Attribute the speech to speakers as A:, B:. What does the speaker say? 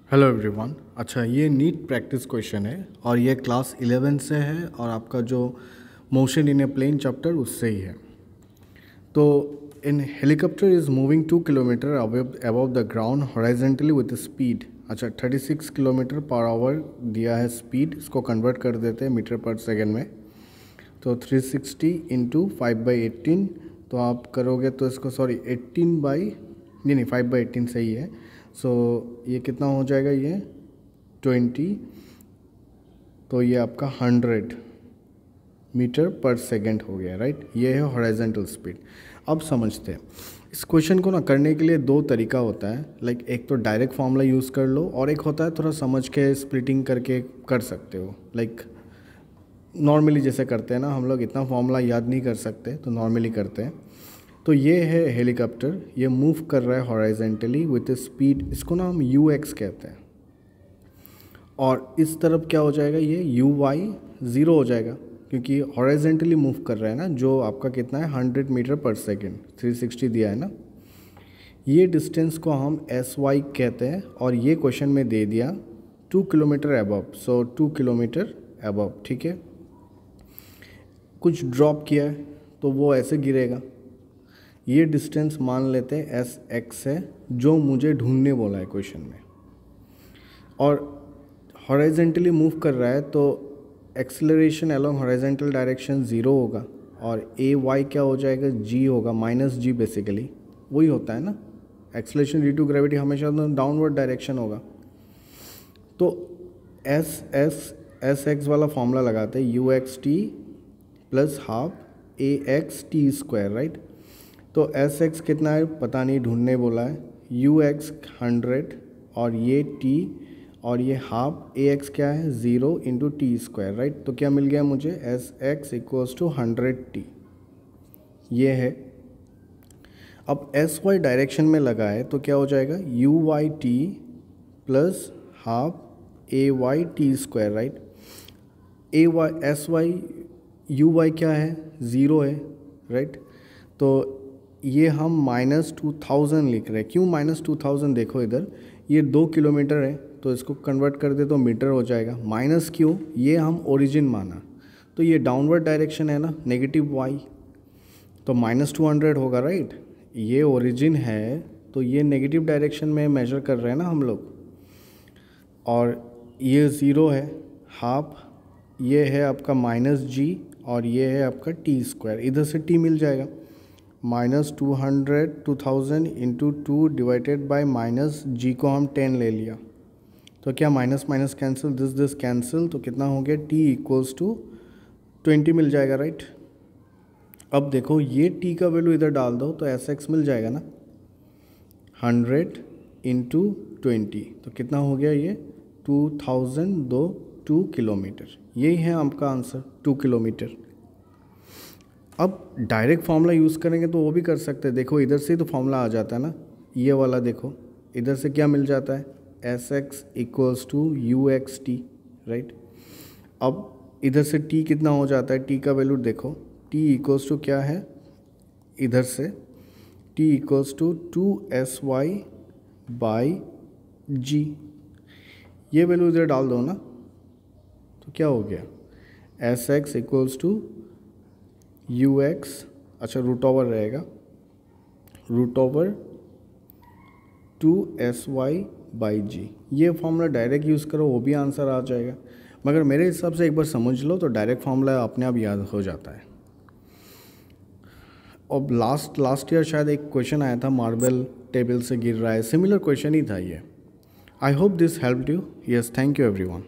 A: Hello everyone. अच्छा, ये NEET practice question है और ये क्लास 11 से है और आपका जो motion in a plane chapter उससे ही है। तो in helicopter is moving 2 kilometre above the ground horizontally with speed. अच्छा, 36 किलोमीटर पर आवर दिया है स्पीड। इसको कन्वर्ट कर देते हैं मीटर पर सेकेंड में। तो 360 इंटू 5/18, तो आप करोगे तो इसको 5/18 सही है। सो ये कितना हो जाएगा, ये 20, तो ये आपका 100 मीटर पर सेकेंड हो गया, राइट। ये है हॉरिजॉन्टल स्पीड। अब समझते हैं इस क्वेश्चन को ना करने के लिए दो तरीका होता है। लाइक एक तो डायरेक्ट फॉर्मूला यूज़ कर लो और एक होता है थोड़ा समझ के स्प्लिटिंग करके कर सकते हो। लाइक नॉर्मली जैसे करते हैं ना हम लोग, इतना फॉर्मूला याद नहीं कर सकते तो नॉर्मली करते हैं। तो ये है हेलीकॉप्टर, ये मूव कर रहा है हॉरिजॉन्टली विथ स्पीड। इसको ना हम ux कहते हैं। और इस तरफ क्या हो जाएगा, ये uy 0 हो जाएगा क्योंकि हॉरिजॉन्टली मूव कर रहा है ना, जो आपका कितना है 100 मीटर पर सेकेंड, 360 दिया है ना। ये डिस्टेंस को हम sy कहते हैं और ये क्वेश्चन में दे दिया 2 किलोमीटर अबव, सो 2 किलोमीटर अबव, ठीक है। कुछ ड्रॉप किया है तो वो ऐसे गिरेगा। ये डिस्टेंस मान लेते हैं sx है, जो मुझे ढूंढने बोला है क्वेश्चन में। और हॉरिजॉन्टली मूव कर रहा है तो एक्सेलरेशन अलोंग हॉरिजॉन्टल डायरेक्शन 0 होगा और ay क्या हो जाएगा, g होगा, -g बेसिकली वही होता है ना। एक्सेलरेशन ड्यू टू ग्रेविटी हमेशा डाउनवर्ड डायरेक्शन होगा। तो sx वाला फॉर्मूला लगाते हैं, uxt plus half axt², right. तो sx कितना है पता नहीं, ढूंढने बोला है। ux 100 और ये t और ये हाफ ax क्या है 0 इंटू t², राइट। तो क्या मिल गया मुझे, sx इक्वल्स टू 100t, ये है। अब sy डायरेक्शन में लगा है तो क्या हो जाएगा, uyt plus half ayt², right. sy uy क्या है 0 है, राइट। तो ये हम -2000 लिख रहे हैं। क्यों -2000, देखो इधर ये 2 किलोमीटर है तो इसको कन्वर्ट कर दे तो मीटर हो जाएगा। माइनस क्यों, ये हम ओरिजिन माना तो ये डाउनवर्ड डायरेक्शन है ना, -y, तो -200 होगा, राइट। ये ओरिजिन है तो ये नेगेटिव डायरेक्शन में मेजर कर रहे हैं ना हम लोग। और ये 0 है, हाफ ये है आपका -g और ये है आपका t², इधर से t मिल जाएगा। -2000 इंटू 2 डिवाइडेड बाई -g को हम 10 ले लिया तो क्या minus minus cancel, this cancel, तो कितना हो गया, t इक्वल्स टू 20 मिल जाएगा, राइट। अब देखो ये t का वैल्यू इधर डाल दो तो sx मिल जाएगा ना, 100 इंटू 20, तो कितना हो गया ये 2 किलोमीटर। यही है आपका आंसर, 2 किलोमीटर। अब डायरेक्ट फार्मूला यूज़ करेंगे तो वो भी कर सकते हैं। देखो इधर से ही तो फार्मूला आ जाता है ना, ये वाला देखो इधर से क्या मिल जाता है, sx equals to uxt, right. अब इधर से t कितना हो जाता है, t का वैल्यू देखो, t इक्वल्स टू क्या है, इधर से t equals to 2sy by g, ये वैल्यू इधर डाल दो ना तो क्या हो गया, sx इक्वल्स टू ux, अच्छा रूट ओवर रहेगा, √2sy बाई जी। ये फॉर्मूला डायरेक्ट यूज़ करो वो भी आंसर आ जाएगा, मगर मेरे हिसाब से एक बार समझ लो तो डायरेक्ट फॉर्मूला अपने आप याद हो जाता है। अब लास्ट ईयर शायद एक क्वेश्चन आया था, मार्बल टेबल से गिर रहा है, सिमिलर क्वेश्चन ही था ये। I hope this helped you. Yes, thank you everyone.